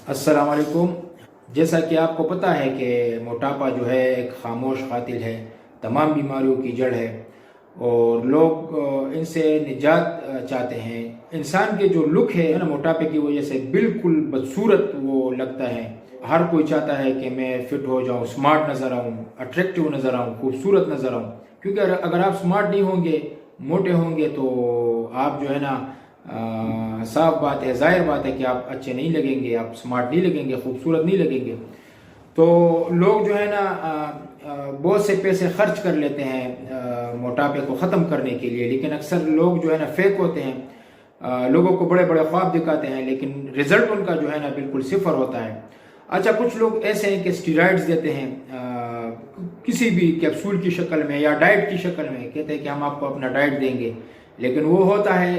السلام علیکم۔ جیسا کہ آپ کو پتہ ہے کہ موٹاپا جو ہے ایک خاموش قاتل ہے، تمام بیماریوں کی جڑ ہے، اور لوگ ان سے نجات چاہتے ہیں۔ انسان کے جو لک ہے نا، موٹاپے کی وجہ سے بالکل بدصورت وہ لگتا ہے۔ ہر کوئی چاہتا ہے کہ میں فٹ ہو جاؤں، سمارٹ نظر آؤں، اٹریکٹیو نظر آؤں، خوبصورت نظر آؤں، کیونکہ اگر آپ سمارٹ نہیں ہوں گے، موٹے ہوں گے، تو آپ جو ہے نا صاف بات ہے، ظاہر بات ہے کہ آپ اچھے نہیں لگیں گے، آپ سمارٹ نہیں لگیں گے، خوبصورت نہیں لگیں گے۔ تو لوگ جو ہے نا بہت سے پیسے خرچ کر لیتے ہیں موٹاپے کو ختم کرنے کے لیے، لیکن اکثر لوگ جو ہے نا فیک ہوتے ہیں، لوگوں کو بڑے بڑے خواب دکھاتے ہیں، لیکن رزلٹ ان کا جو ہے نا بالکل صفر ہوتا ہے۔ اچھا، کچھ لوگ ایسے ہیں کہ اسٹیرائڈز دیتے ہیں کسی بھی کیپسول کی شکل میں یا ڈائٹ کی شکل میں، کہتے ہیں کہ ہم آپ کو اپنا ڈائٹ دیں گے، لیکن وہ ہوتا ہے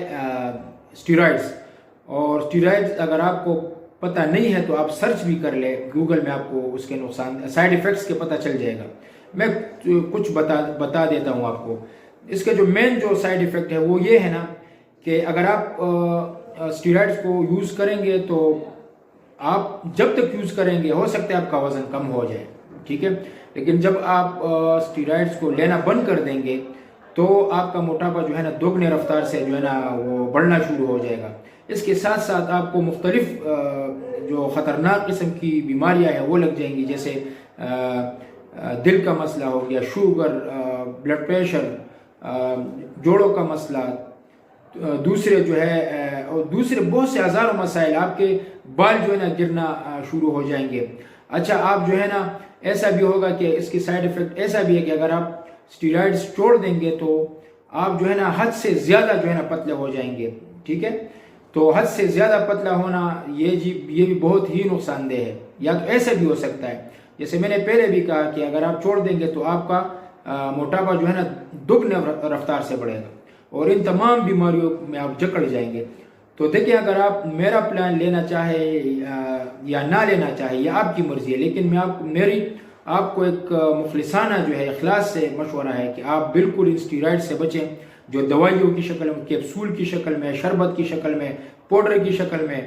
اسٹیرائڈز۔ اور اسٹیرائڈز اگر آپ کو پتہ نہیں ہے تو آپ سرچ بھی کر لیں گوگل میں، آپ کو اس کے نقصان سائیڈ ایفیکٹس کے پتہ چل جائے گا۔ میں کچھ بتا دیتا ہوں آپ کو۔ اس کے جو مین جو سائیڈ ایفیکٹ ہے وہ یہ ہے نا کہ اگر آپ اسٹیرائڈز کو یوز کریں گے تو آپ جب تک یوز کریں گے ہو سکتا ہے آپ کا وزن کم ہو جائے، ٹھیک ہے، لیکن جب آپ اسٹیرائڈز کو لینا بند کر دیں گے تو آپ کا موٹاپا جو ہے نا دوگنے رفتار سے جو ہے نا وہ بڑھنا شروع ہو جائے گا۔ اس کے ساتھ ساتھ آپ کو مختلف جو خطرناک قسم کی بیماریاں ہیں وہ لگ جائیں گی، جیسے دل کا مسئلہ ہو گیا، شوگر، بلڈ پریشر، جوڑوں کا مسئلہ، دوسرے جو ہے اور دوسرے بہت سے ہزاروں مسائل، آپ کے بال جو ہے نا گرنا شروع ہو جائیں گے۔ اچھا، آپ جو ہے نا ایسا بھی ہوگا کہ اس کی سائیڈ ایفیکٹ ایسا بھی ہے کہ اگر آپ اسٹیرائڈز چھوڑ دیں گے تو آپ جو ہے نا حد سے زیادہ جو ہے نا پتلے ہو جائیں گے، ٹھیک ہے۔ تو حد سے زیادہ پتلا ہونا یہ بھی بہت ہی نقصان دہ ہے۔ یا تو ایسا بھی ہو سکتا ہے، جیسے میں نے پہلے بھی کہا کہ اگر آپ چھوڑ دیں گے تو آپ کا موٹاپا جو ہے نا دگنے رفتار سے بڑھے گا اور ان تمام بیماریوں میں آپ جکڑ جائیں گے۔ تو دیکھیں، اگر آپ میرا پلان لینا چاہے یا نہ لینا چاہے یہ آپ کی مرضی ہے، لیکن میں آپ کو ایک مخلصانہ جو ہے اخلاص سے مشورہ ہے کہ آپ بالکل ان اسٹیرائڈ سے بچیں، جو دوائیوں کی شکل میں، کیپسول کی شکل میں، شربت کی شکل میں، پاؤڈر کی شکل میں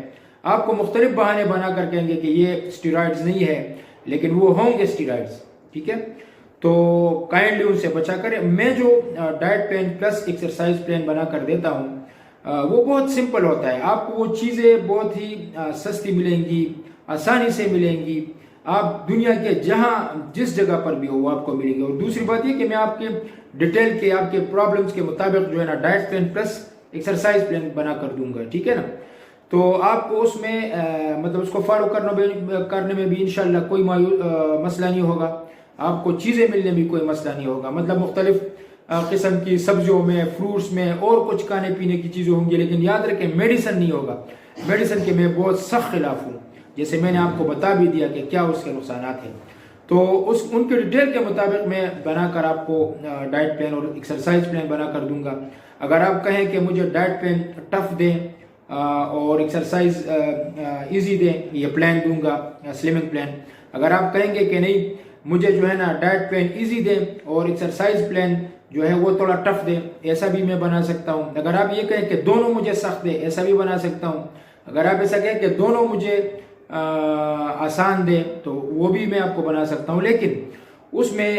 آپ کو مختلف بہانے بنا کر کہیں گے کہ یہ اسٹیرائڈز نہیں ہے، لیکن وہ ہوں گے اسٹیرائڈز، ٹھیک ہے۔ تو کائنڈلی ان سے بچا کریں۔ میں جو diet plan plus exercise plan بنا کر دیتا ہوں وہ بہت سمپل ہوتا ہے۔ آپ کو وہ چیزیں بہت ہی سستی ملیں گی، آسانی سے ملیں گی، آپ دنیا کے جس جگہ پر بھی ہو وہ آپ کو ملے گی۔ اور دوسری بات یہ کہ میں آپ کے ڈیٹیل کے، آپ کے پرابلمز کے مطابق جو ہے نا diet plan plus exercise plan بنا کر دوں گا، ٹھیک ہے نا۔ تو آپ کو اس میں مطلب اس کو فالو کرنے میں بھی انشاءاللہ کوئی مسئلہ نہیں ہوگا، آپ کو چیزیں ملنے میں کوئی مسئلہ نہیں ہوگا۔ مطلب مختلف قسم کی سبزیوں میں، فروٹس میں اور کچھ کھانے پینے کی چیزیں ہوں گی، لیکن یاد رکھیں میڈیسن نہیں ہوگا۔ میڈیسن کے میں بہت سخت خلاف ہوں، جیسے میں نے آپ کو بتا بھی دیا کہ کیا اس کے نقصانات ہیں۔ تو ان کے ڈیٹیل کے مطابق میں بنا کر آپ کو ڈائٹ پلان اور ایکسرسائز پلان بنا کر دوں گا۔ اگر آپ کہیں کہ مجھے ڈائٹ پلان ٹف دیں اور ایکسرسائز ایزی دیں، یہ پلان دوں گا، سلمنگ پلان۔ اگر آپ کہیں گے کہ نہیں، مجھے جو ہے نا ڈائٹ پلان ایزی دیں اور ایکسرسائز پلان جو ہے وہ تھوڑا ٹف دیں، ایسا بھی میں بنا سکتا ہوں۔ اگر آپ یہ کہیں کہ دونوں مجھے سخت دیں، ایسا بھی بنا سکتا ہوں۔ اگر آپ ایسا کہیں کہ دونوں مجھے آسان دیں تو وہ بھی میں آپ کو بنا سکتا ہوں، لیکن اس میں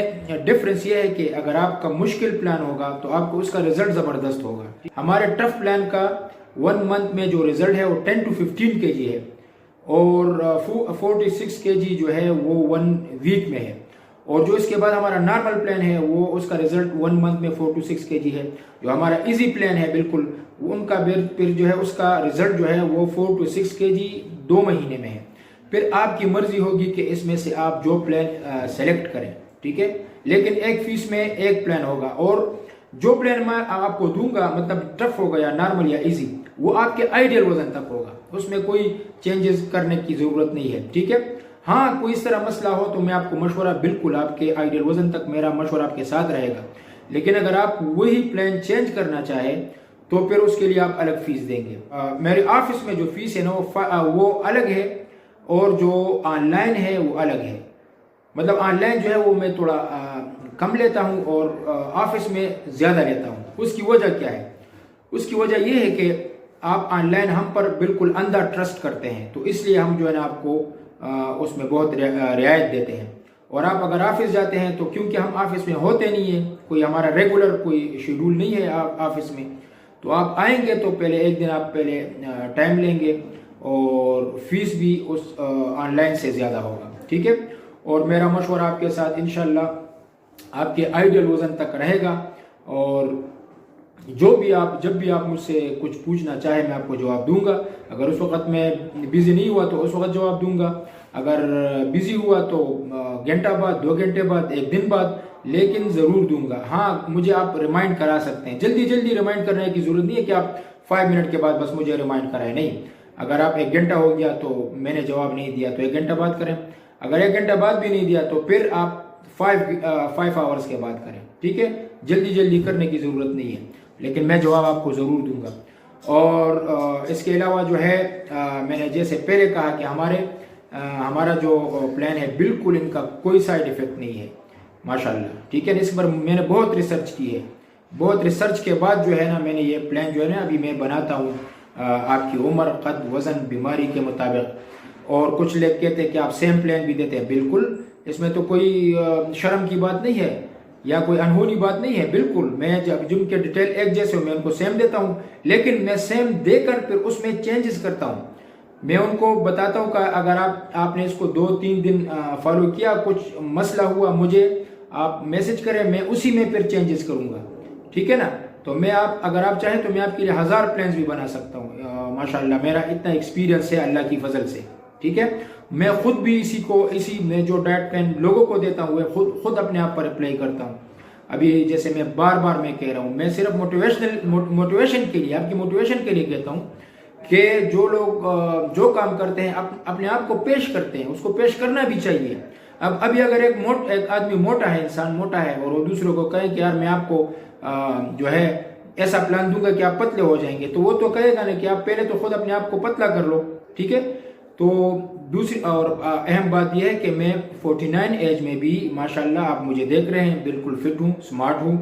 ڈفرنس یہ ہے کہ اگر آپ کا مشکل پلان ہوگا تو آپ کو اس کا رزلٹ زبردست ہوگا۔ ہمارے ٹف پلان کا 1 منتھ میں جو رزلٹ ہے وہ 10 to 15 kg ہے، اور 46 kg جو ہے وہ 1 ویک میں ہے۔ اور جو اس کے بعد ہمارا نارمل پلان ہے وہ اس کا رزلٹ 1 منتھ میں 4 to 6 kg ہے۔ جو ہمارا ایزی پلان ہے بالکل، ان کا پھر جو ہے اس کا رزلٹ جو ہے وہ 4 to 6 kg 2 مہینے میں ہے۔ پھر آپ کی مرضی ہوگی کہ اس میں سے آپ جو پلان سیلیکٹ کریں، ٹھیک ہے، لیکن ایک فیس میں ایک پلان ہوگا، اور جو پلان میں آپ کو دوں گا، مطلب ٹف ہوگا یا نارمل یا ایزی، وہ آپ کے آئیڈیل وزن تک ہوگا، اس میں کوئی چینجز کرنے کی ضرورت نہیں ہے، ٹھیک ہے۔ ہاں، کوئی اس طرح مسئلہ ہو تو میں آپ کو مشورہ بالکل آپ کے آئیڈیل وزن تک میرا مشورہ آپ کے ساتھ رہے گا، لیکن اگر آپ وہی پلان چینج کرنا چاہیں تو پھر اس کے لیے آپ الگ فیس دیں گے۔ میرے آفس میں جو فیس ہے نا وہ الگ ہے، اور جو آن لائن ہے وہ الگ ہے۔ مطلب آن لائن جو ہے وہ میں تھوڑا کم لیتا ہوں اور آفس میں زیادہ لیتا ہوں۔ اس کی وجہ کیا ہے؟ اس کی وجہ یہ ہے کہ آپ آن لائن ہم پر بالکل اندھا ٹرسٹ کرتے ہیں، تو اس لیے ہم جو ہے نا آپ کو اس میں بہت رعایت دیتے ہیں. اور آپ اگر آفس جاتے ہیں تو کیونکہ ہم آفس میں ہوتے نہیں ہیں، کوئی ہمارا ریگولر کوئی شیڈول نہیں ہے آفس میں، تو آپ آئیں گے تو پہلے ایک دن آپ پہلے ٹائم لیں گے اور فیس بھی اس آن لائن سے زیادہ ہوگا. ٹھیک ہے. اور میرا مشورہ آپ کے ساتھ انشاءاللہ آپ کے آئیڈیل وزن تک رہے گا. اور جب بھی آپ مجھ سے کچھ پوچھنا چاہیں میں آپ کو جواب دوں گا. اگر اس وقت میں بزی نہیں ہوا تو اس وقت جواب دوں گا، اگر بزی ہوا تو گھنٹہ بعد، 2 گھنٹے بعد، 1 دن بعد، لیکن ضرور دوں گا. ہاں مجھے آپ ریمائنڈ کرا سکتے ہیں، جلدی ریمائنڈ کرنے کی ضرورت نہیں ہے کہ آپ 5 منٹ کے بعد بس مجھے ریمائنڈ کرائیں. نہیں، اگر آپ 1 گھنٹہ ہو گیا تو میں نے جواب نہیں دیا تو 1 گھنٹہ بعد کریں، اگر 1 گھنٹہ بعد بھی نہیں دیا تو پھر آپ 5 آورز کے بعد کریں. ٹھیک ہے. جلدی کرنے کی ضرورت نہیں ہے، لیکن میں جواب آپ کو ضرور دوں گا. اور اس کے علاوہ جو ہے میں نے جیسے پہلے کہا کہ ہمارا جو پلان ہے بالکل ان کا کوئی سائیڈ ایفیکٹ نہیں ہے ماشاءاللہ. ٹھیک ہے. اس پر میں نے بہت ریسرچ کی ہے، بہت ریسرچ کے بعد جو ہے نا میں نے یہ پلان جو ہے نا ابھی میں بناتا ہوں آپ کی عمر، قد، وزن، بیماری کے مطابق. اور کچھ لوگ کہتے ہیں کہ آپ سیم پلان بھی دیتے ہیں. بالکل اس میں تو کوئی شرم کی بات نہیں ہے یا کوئی انہونی بات نہیں ہے. بالکل میں جن کے ڈیٹیل ایک جیسے ہوں میں ان کو سیم دیتا ہوں، لیکن میں سیم دے کر پھر اس میں چینجز کرتا ہوں. میں ان کو بتاتا ہوں کہ اگر آپ نے اس کو 2-3 دن فالو کیا، کچھ مسئلہ ہوا، مجھے آپ میسج کریں، میں اسی میں پھر چینجز کروں گا. ٹھیک ہے نا. تو اگر آپ چاہیں تو میں آپ کے لیے 1000 پلانز بھی بنا سکتا ہوں. ماشاءاللہ میرا اتنا ایکسپیرینس ہے اللہ کی فضل سے. ٹھیک ہے. میں خود بھی اسی میں جو ڈائٹ پلان لوگوں کو دیتا ہوں وہ خود اپنے آپ پر اپلائی کرتا ہوں. ابھی جیسے میں بار میں کہہ رہا ہوں، میں صرف موٹیویشن کے لیے، آپ کی موٹیویشن کے لیے کہتا ہوں کہ جو لوگ جو کام کرتے ہیں اپنے آپ کو پیش کرتے ہیں، اس کو پیش کرنا بھی چاہیے. ابھی اگر ایک آدمی موٹا ہے، انسان موٹا ہے، اور وہ دوسروں کو کہے کہ یار میں آپ کو جو ہے ایسا پلان دوں گا کہ آپ پتلے ہو جائیں گے، تو وہ تو کہے گا نا کہ آپ پہلے تو خود اپنے آپ کو پتلا کر لو. ٹھیک ہے. تو دوسری اور اہم بات یہ ہے کہ میں 49 ایج میں بھی ماشاءاللہ آپ مجھے دیکھ رہے ہیں بالکل فٹ ہوں، سمارٹ ہوں،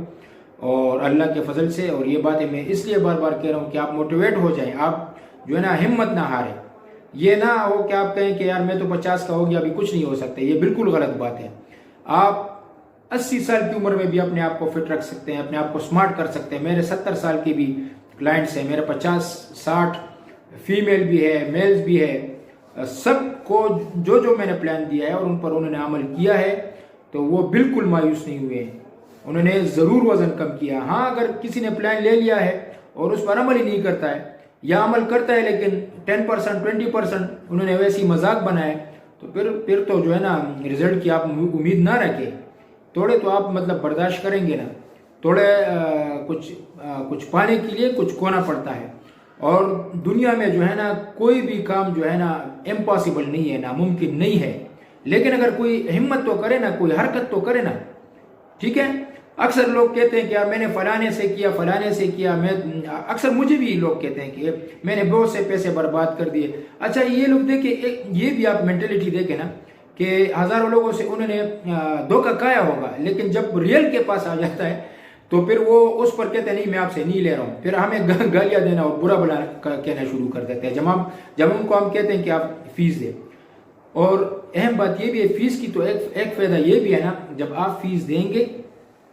اور اللہ کے فضل سے. اور یہ باتیں میں اس لیے بار کہہ رہا ہوں کہ آپ موٹیویٹ ہو جائیں، آپ جو ہے نا ہمت نہ ہاریں. یہ نہ ہو کہ آپ کہیں کہ یار میں تو 50 کا ہو گیا ابھی کچھ نہیں ہو سکتا. یہ بالکل غلط بات ہے. آپ 80 سال کی عمر میں بھی اپنے آپ کو فٹ رکھ سکتے ہیں، اپنے آپ کو سمارٹ کر سکتے ہیں. میرے 70 سال کے بھی کلائنٹس ہیں، میرے 50-60 فیمیل بھی ہے، میلز بھی ہے. سب کو جو میں نے پلان دیا ہے اور ان پر انہوں نے عمل کیا ہے تو وہ بالکل مایوس نہیں ہوئے ہیں. انہوں نے ضرور وزن کم کیا. ہاں اگر کسی نے پلان لے لیا ہے اور اس پر عمل ہی نہیں کرتا ہے، یا عمل کرتا ہے لیکن 10%, 20% انہوں نے ویسی مذاق بنائے، تو پھر تو جو ہے نا رزلٹ کی آپ امید نہ رکھیں. تھوڑے تو آپ مطلب برداشت کریں گے نا، تھوڑے کچھ پانے کے لیے کچھ کھونا پڑتا ہے. اور دنیا میں جو ہے نا کوئی بھی کام جو ہے نا امپاسبل نہیں ہے، ناممکن نہیں ہے. لیکن اگر کوئی ہمت تو کرے نا، کوئی حرکت تو کرے نا. ٹھیک ہے. اکثر لوگ کہتے ہیں کہ یار میں نے فلانے سے کیا. اکثر مجھے بھی لوگ کہتے ہیں کہ میں نے بہت سے پیسے برباد کر دیے. اچھا یہ لوگ دیکھیں، یہ بھی آپ مینٹلٹی دیکھیں نا کہ ہزاروں لوگوں سے انہوں نے دھوکہ کھایا ہوگا، لیکن جب ریئل کے پاس آ جاتا ہے تو پھر وہ اس پر کہتے ہیں نہیں میں آپ سے نہیں لے رہا ہوں. پھر ہمیں گالیاں دینا اور برا بلا کہنا شروع کر دیتے ہیں جب ان کو ہم کہتے ہیں کہ آپ فیس دیں. اور اہم بات یہ بھی ہے فیس کی، تو ایک فائدہ یہ بھی ہے نا، جب آپ فیس دیں گے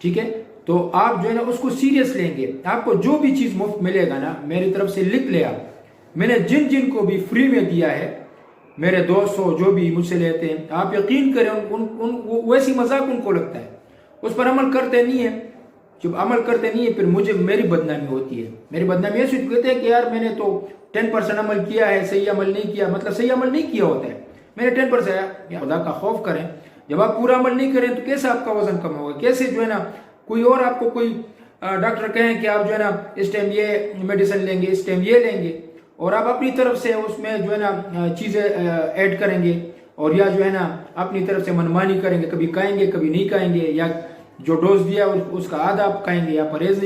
ٹھیک ہے تو آپ جو ہے نا اس کو سیریس لیں گے. آپ کو جو بھی چیز مفت ملے گا نا میری طرف سے لکھ لے آپ. میں نے جن کو بھی فری میں دیا ہے، میرے دوستوں جو بھی مجھ سے لیتے ہیں، آپ یقین کریں ویسی مذاق ان کو لگتا ہے، اس پر عمل کرتے نہیں ہیں. جب عمل کرتے نہیں ہیں پھر میری بدنامی ہوتی ہے. میری بدنامی ایسی کہتے ہیں کہ یار میں نے تو 10% عمل کیا ہے، صحیح عمل نہیں کیا. مطلب صحیح عمل نہیں کیا ہوتا ہے. میں نے 10%، خدا کا خوف کریں، جب آپ پورا عمل نہیں کریں تو کیسے آپ کا وزن کم ہوگا؟ کیسے جو ہے نا کوئی اور آپ کو کوئی ڈاکٹر کہیں کہ آپ جو ہے نا اس ٹائم یہ میڈیسن لیں گے، اس ٹائم یہ لیں گے، اور آپ اپنی طرف سے اس میں جو ہے نا چیزیں ایڈ کریں گے، اور یا جو ہے نا اپنی طرف سے منمانی کریں گے، کبھی کھائیں گے کبھی نہیں کھائیں گے، یا جو ڈوز دیا اس کا آدھا آپ کھائیں گے یا پرہیز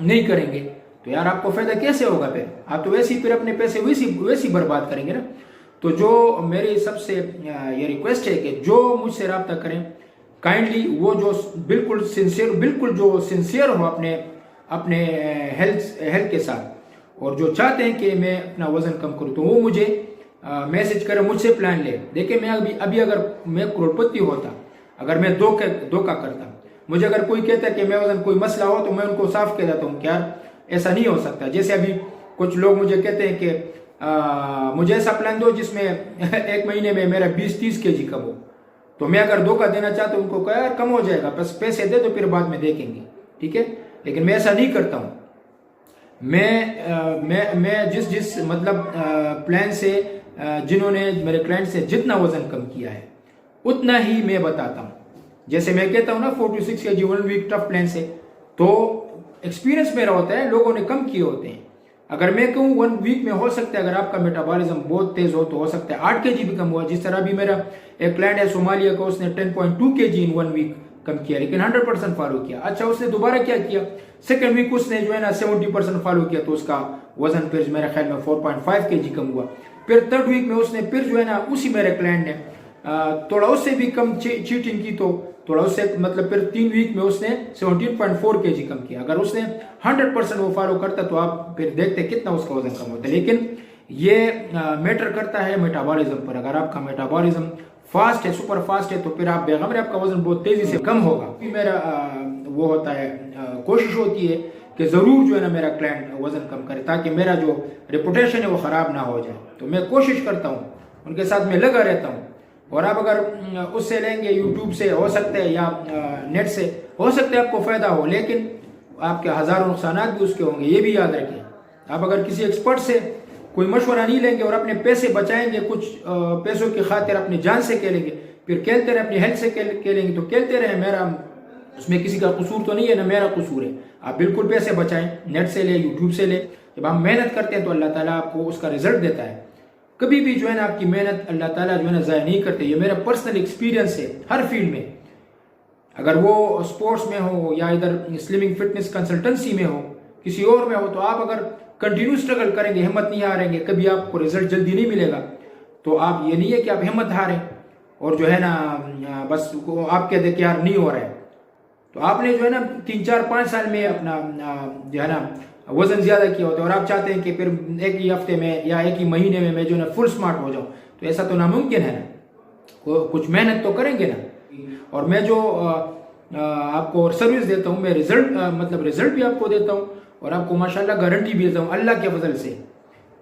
نہیں کریں گے، تو یار آپ کو فائدہ کیسے ہوگا؟ پھر آپ تو ویسے ہی پھر اپنے پیسے ویسی برباد کریں گے نا. تو جو میری سب سے یہ ریکویسٹ ہے کہ جو مجھ سے رابطہ کریں کائنڈلی، وہ جو بالکل سنسیئر ہو اپنے ہیلتھ کے ساتھ، اور جو چاہتے ہیں کہ میں اپنا وزن کم کروں تو وہ مجھے میسج کرے، مجھ سے پلان لے. دیکھیں میں ابھی اگر میں کروڑپتی ہوتا، اگر میں دھوکہ کرتا، مجھے اگر کوئی کہتا ہے کہ میں وزن کوئی مسئلہ ہو تو میں ان کو صاف کہہ دیتا ہوں کہ یار ایسا نہیں ہو سکتا. جیسے ابھی کچھ لوگ مجھے کہتے ہیں کہ مجھے ایسا پلان دو جس میں ایک مہینے میں میرا 20-30 kg کم ہو. تو میں اگر دھوکہ دینا چاہتا ہوں ان کو کہا یار کم ہو جائے گا، بس پیسے دے تو پھر بعد میں دیکھیں گے. ٹھیک ہے، لیکن میں ایسا نہیں کرتا ہوں. میں جس مطلب پلان سے جنہوں نے میرے کلائنٹ سے جتنا وزن کم کیا ہے اتنا ہی میں بتاتا ہوں. جیسے میں کہتا ہوں نا 4 to 6 kg 1 week tough plan سے، تو ایکسپیرینس میرا ہوتا ہے لوگوں نے کم کیے ہوتے ہیں. اگر میں کہوں 1 week میں ہو سکتا ہے، اگر آپ کا میٹابولزم بہت تیز ہو تو ہو سکتا ہے 8 kg بھی کم ہوا. جس طرح بھی میرا ایک کلائنٹ ہے صومالیہ کا، اس نے 10.2 kg in 1 week کم کیا لیکن 100% فالو کیا. اچھا اس نے دوبارہ کیا کیا، سیکنڈ ویک اس نے جو ہے نا 70% فالو کیا تو اس کا وزن پھر میرے خیال میں 4.5 kg کم ہوا. پھر تھرڈ ویک میں اس نے پھر جو ہے نا اسی میرے کلائنٹ نے تھوڑا اس سے بھی کم چیٹنگ کی تو تھوڑا اس سے مطلب پھر 3 ویک میں اس نے 17.4 kg کم کیا. اگر اس نے 100% وہ فالو کرتا تو آپ پھر دیکھتے کتنا اس کا وزن کم ہوتا ہے. لیکن یہ میٹر کرتا ہے میٹابولزم پر. اگر آپ کا میٹابولزم فاسٹ ہے، سپر فاسٹ ہے، تو پھر آپ بیغم آپ کا وزن بہت تیزی سے کم ہوگا. میرا وہ ہوتا ہے، کوشش ہوتی ہے کہ ضرور جو ہے نا میرا کلائنٹ وزن کم کرے تاکہ میرا جو ریپوٹیشن ہے وہ خراب نہ ہو جائے. تو میں کوشش کرتا ہوں، ان کے ساتھ میں لگا رہتا ہوں. اور آپ اگر اس سے لیں گے یوٹیوب سے ہو سکتا ہے یا نیٹ سے ہو سکتا ہے آپ کو فائدہ ہو، لیکن آپ کے ہزاروں نقصانات بھی اس کے ہوں گے. یہ بھی یاد رکھیں، آپ اگر کسی ایکسپرٹ سے کوئی مشورہ نہیں لیں گے اور اپنے پیسے بچائیں گے کچھ پیسوں کی خاطر، اپنی جان سے کھیلیں گے، پھر کھیلتے رہیں، اپنی ہیلتھ سے کھیلیں گے تو کھیلتے رہیں. میرا اس میں کسی کا قصور تو نہیں ہے، نہ میرا قصور ہے. آپ بالکل پیسے بچائیں، نیٹ سے لیں، یوٹیوب سے لیں. جب ہم محنت کرتے ہیں تو اللہ تعالیٰ آپ کو اس کا رزلٹ دیتا ہے. کبھی بھی جو ہے نا آپ کی محنت اللہ تعالیٰ جو ہے نا ضائع نہیں کرتے. یہ میرا پرسنل ایکسپیرینس ہے ہر فیلڈ میں، اگر وہ سپورٹس میں ہو یا ادھر سلمنگ فٹنس کنسلٹنسی میں ہو، کسی اور میں ہو، تو آپ اگر کنٹینیو اسٹرگل کریں گے، ہمت نہیں ہاریں گے، کبھی آپ کو رزلٹ جلدی نہیں ملے گا. تو آپ یہ نہیں ہے کہ آپ ہمت ہاریں اور جو ہے نا بس آپ کہتے ہیں کہ یار نہیں ہو رہا ہے. تو آپ نے جو ہے نا 3-4-5 سال میں اپنا جو ہے نا وزن زیادہ کیا ہوتا ہے اور آپ چاہتے ہیں کہ پھر ایک ہی ہفتے میں یا ایک ہی مہینے میں جو ہے نا فل سمارٹ ہو جاؤں، تو ایسا تو ناممکن ہے نا. کچھ محنت تو کریں گے نا. اور میں جو آپ کو سروس دیتا ہوں، میں رزلٹ بھی آپ کو دیتا ہوں اور آپ کو ماشاءاللہ گارنٹی بھی دیتا ہوں اللہ کے فضل سے.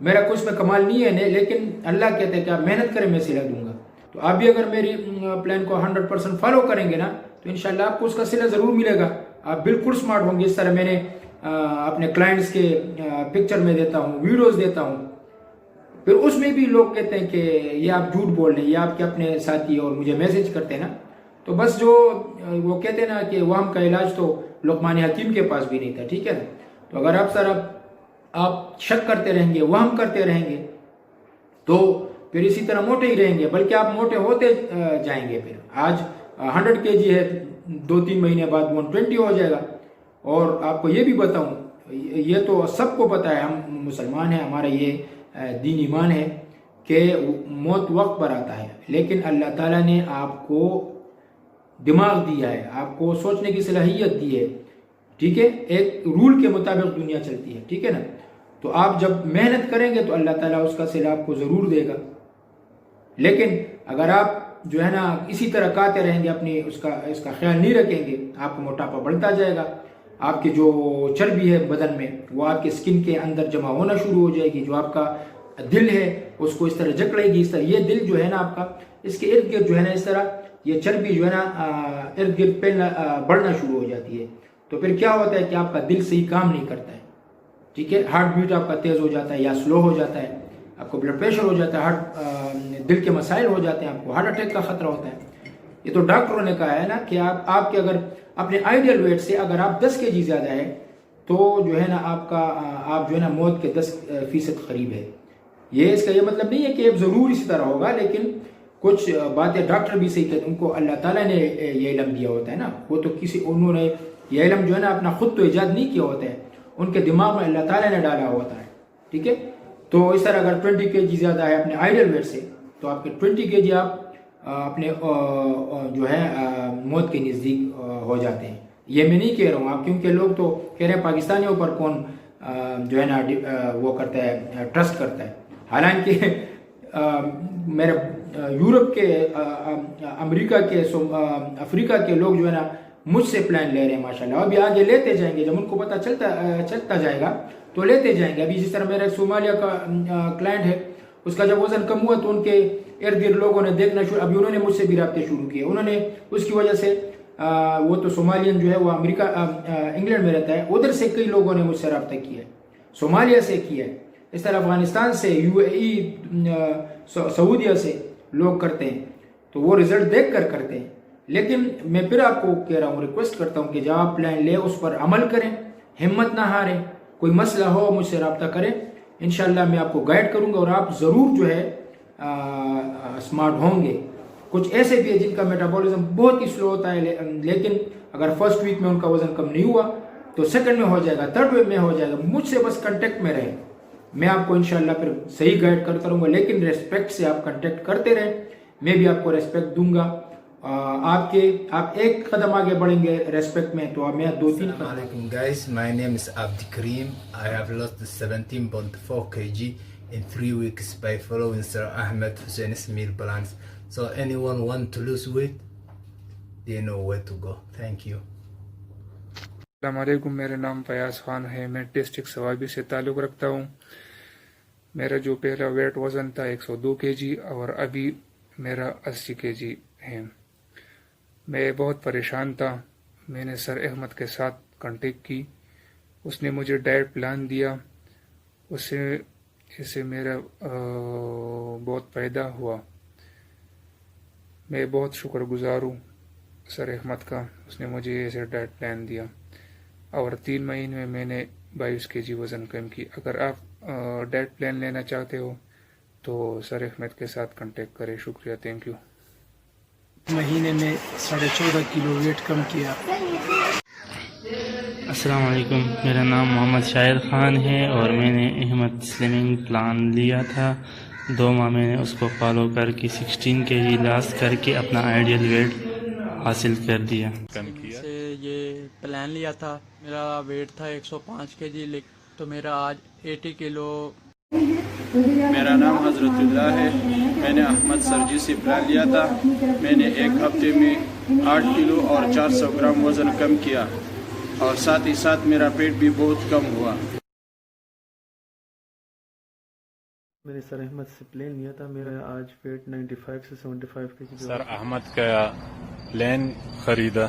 میرا کچھ میں کمال نہیں ہے لیکن اللہ کہتے ہیں کہ آپ محنت کریں، میں صلہ دوں گا. تو آپ بھی اگر میری پلان کو 100% فالو کریں گے نا تو انشاءاللہ آپ کو اس کا صلہ ضرور ملے گا. آپ بالکل سمارٹ ہوں گے. اس طرح میں نے اپنے کلائنٹس کے پکچر میں دیتا ہوں، ویڈیوز دیتا ہوں، پھر اس میں بھی لوگ کہتے ہیں کہ یہ آپ جھوٹ بول رہے ہیں، یہ آپ کے اپنے ساتھی اور مجھے میسج کرتے ہیں نا. تو بس جو وہ کہتے ہیں نا کہ وہم کا علاج تو لقمان حکیم کے پاس بھی نہیں تھا. ٹھیک ہے نا. تو اگر آپ شک کرتے رہیں گے، وہم کرتے رہیں گے تو پھر اسی طرح موٹے ہی رہیں گے، بلکہ آپ موٹے ہوتے جائیں گے. پھر آج 100 kg ہے، 2-3 مہینے بعد 120 ہو جائے گا. اور آپ کو یہ بھی بتاؤں، یہ تو سب کو پتہ ہے، ہم مسلمان ہیں، ہمارا یہ دین ایمان ہے کہ موت وقت پر آتا ہے، لیکن اللہ تعالیٰ نے آپ کو دماغ دیا ہے، آپ کو سوچنے کی صلاحیت دی ہے. ٹھیک ہے، ایک رول کے مطابق دنیا چلتی ہے. ٹھیک ہے نا. تو آپ جب محنت کریں گے تو اللہ تعالیٰ اس کا صلہ آپ کو ضرور دے گا. لیکن اگر آپ جو ہے نا اسی طرح کھاتے رہیں گے، اپنی اس کا خیال نہیں رکھیں گے، آپ کو موٹاپا بڑھتا جائے گا. آپ کی جو چربی ہے بدن میں وہ آپ کے سکن کے اندر جمع ہونا شروع ہو جائے گی. جو آپ کا دل ہے اس کو اس طرح جکڑے گی. اس طرح یہ دل جو ہے نا آپ کا، اس کے ارد گرد جو ہے نا اس طرح یہ چربی جو ہے نا ارد گرد پہ بڑھنا شروع ہو جاتی ہے. تو پھر کیا ہوتا ہے کہ آپ کا دل صحیح کام نہیں کرتا ہے. ٹھیک ہے، ہارٹ بیٹ آپ کا تیز ہو جاتا ہے یا سلو ہو جاتا ہے، آپ کو بلڈ پریشر ہو جاتا ہے، دل کے مسائل ہو جاتے ہیں، آپ کو ہارٹ اٹیک کا خطرہ ہوتا ہے. یہ تو ڈاکٹروں نے کہا ہے نا کہ آپ کے اگر اپنے آئیڈیل ویٹ سے اگر آپ 10 kg زیادہ ہے تو جو ہے نا آپ جو ہے نا موت کے 10% قریب ہے. یہ اس کا یہ مطلب نہیں ہے کہ اب ضرور اسی طرح ہوگا، لیکن کچھ باتیں ڈاکٹر بھی صحیح کہتے ہیں، ان کو اللہ تعالیٰ نے یہ علم دیا ہوتا ہے نا. وہ تو انہوں نے یہ علم جو ہے نا اپنا خود تو ایجاد نہیں کیا ہوتا ہے، ان کے دماغ میں اللہ تعالیٰ نے ڈالا ہوتا ہے. ٹھیک ہے. تو اس طرح اگر 20 kg زیادہ ہے اپنے آئیڈل ویٹ سے تو آپ کے 20 kg آپ اپنے جو ہے موت کے نزدیک ہو جاتے ہیں. یہ میں نہیں کہہ رہا ہوں آپ، کیونکہ لوگ تو کہہ رہے ہیں پاکستانیوں پر کون جو ہے نا وہ کرتا ہے، ٹرسٹ کرتا ہے. حالانکہ میرے یورپ کے، امریکہ کے، افریقہ کے لوگ جو ہے نا مجھ سے پلان لے رہے ہیں ماشاءاللہ. ابھی آگے لیتے جائیں گے، جب ان کو پتہ چلتا جائے گا تو لیتے جائیں گے. ابھی جس طرح میرا صومالیہ کا کلائنٹ ہے، اس کا جب وزن کم ہوا تو ان کے ارد گرد لوگوں نے دیکھنا شروع، ابھی انہوں نے مجھ سے بھی رابطے شروع کیے. انہوں نے اس کی وجہ سے وہ تو صومالین جو ہے وہ امریکہ انگلینڈ میں رہتا ہے، ادھر سے کئی لوگوں نے مجھ سے رابطہ کیا ہے، صومالیہ سے کیا ہے، اس طرح افغانستان سے، سعودیہ سے لوگ کرتے ہیں، تو وہ رزلٹ دیکھ کر کرتے ہیں. لیکن میں پھر آپ کو کہہ رہا ہوں، ریکویسٹ کرتا ہوں کہ جب آپ پلان لیں اس پر عمل کریں، ہمت نہ ہاریں. کوئی مسئلہ ہو مجھ سے رابطہ کریں، انشاءاللہ میں آپ کو گائیڈ کروں گا اور آپ ضرور جو ہے اسمارٹ ہوں گے. کچھ ایسے بھی ہیں جن کا میٹابولزم بہت ہی سلو ہوتا ہے، لیکن اگر فرسٹ ویک میں ان کا وزن کم نہیں ہوا تو سیکنڈ میں ہو جائے گا، تھرڈ ویک میں ہو جائے گا. مجھ سے بس کنٹیکٹ میں رہیں، میں آپ کو انشاءاللہ پھر صحیح گائیڈ کرتا رہوں گا. لیکن ریسپیکٹ سے آپ کنٹیکٹ کرتے رہیں، میں بھی آپ کو ریسپیکٹ دوں گا. آپ ایک قدم آگے بڑھیں گے ریسپیکٹ میں تو میں 2-3 قدم. Assalamualaikum guys, my name is Abdi Kareem. I have lost 17.4 kg in 3 weeks by following Sir Ahmed Hussein's meal plans. So anyone want to lose weight, they know where to go. Thank you. السلام علیکم، میرا نام فیاض خان ہے، میں district Swabi سے تعلق رکھتا ہوں. میرا جو پہلا ویٹ وزن تھا 102 کے جی اور ابھی میرا 80 کے جی ہے. میں بہت پریشان تھا. میں نے سر احمد کے ساتھ کانٹیکٹ کی، اس نے مجھے ڈائٹ پلان دیا، اس سے میرا بہت فائدہ ہوا. میں بہت شکر گزار ہوں سر احمد کا، اس نے مجھے ایسے ڈائٹ پلان دیا اور 3 مہینے میں نے 22 کے جی وزن کم کی. اگر آپ ڈائٹ پلان لینا چاہتے ہو تو سر احمد کے ساتھ کانٹیکٹ کریں. شکریہ، تھینک یو. مہینے میں 14.5 کلو ویٹ کم کیا. السلام علیکم، میرا نام محمد شاہد خان ہے اور میں نے احمد سلمنگ پلان لیا تھا. 2 ماہ میں نے اس کو فالو کر کے 16 کے جی لاس کر کے اپنا آئیڈیل ویٹ حاصل کر دیا. سے یہ پلان لیا تھا، میرا ویٹ تھا 105 کے جی، تو میرا آج 80 کلو. میرا نام حضرت اللہ ہے. میں نے احمد سرجی سے پلان لیا تھا. میں نے 1 ہفتے میں 8 کلو اور 400 گرام وزن کم کیا اور ساتھ ہی ساتھ میرا پیٹ بھی بہت کم ہوا. میں نے سر احمد سے پلان لیا تھا. میرا آج ویٹ 95 سے 75 کے جی. سر احمد کا پلان خریدا،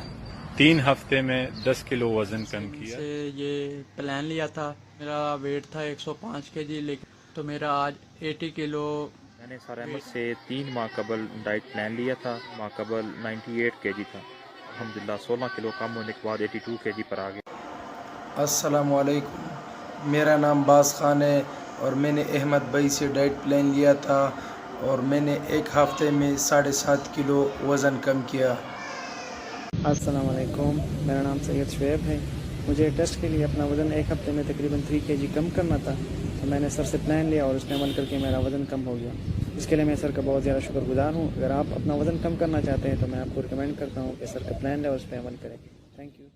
3 ہفتے میں 10 کلو وزن کم کیا. سے یہ پلان لیا تھا، میرا ویٹ تھا 105 کے جی، لیکن تو میرا آج 80 کلو. میں نے سر احمد سے 3 ماہ قبل ڈائٹ پلان لیا تھا. ماہ قبل 98 کے جی تھا، الحمدللہ 16 کلو کم ہونے کے بعد 82 کے جی پر آ گیا. السلام علیکم، میرا نام باز خان ہے اور میں نے احمد بھائی سے ڈائٹ پلان لیا تھا اور میں نے 1 ہفتے میں 7.5 کلو وزن کم کیا. السلام علیکم، میرا نام سید شعیب ہے. مجھے ٹیسٹ کے لیے اپنا وزن 1 ہفتے میں تقریباً 3 کے جی کم کرنا تھا، تو میں نے سر سے پلان لیا اور اس پہ عمل کر کے میرا وزن کم ہو گیا. اس کے لیے میں سر کا بہت زیادہ شکر گزار ہوں. اگر آپ اپنا وزن کم کرنا چاہتے ہیں تو میں آپ کو ریکمینڈ کرتا ہوں کہ سر کا پلان لیں اور اس پہ عمل کریں. Thank you.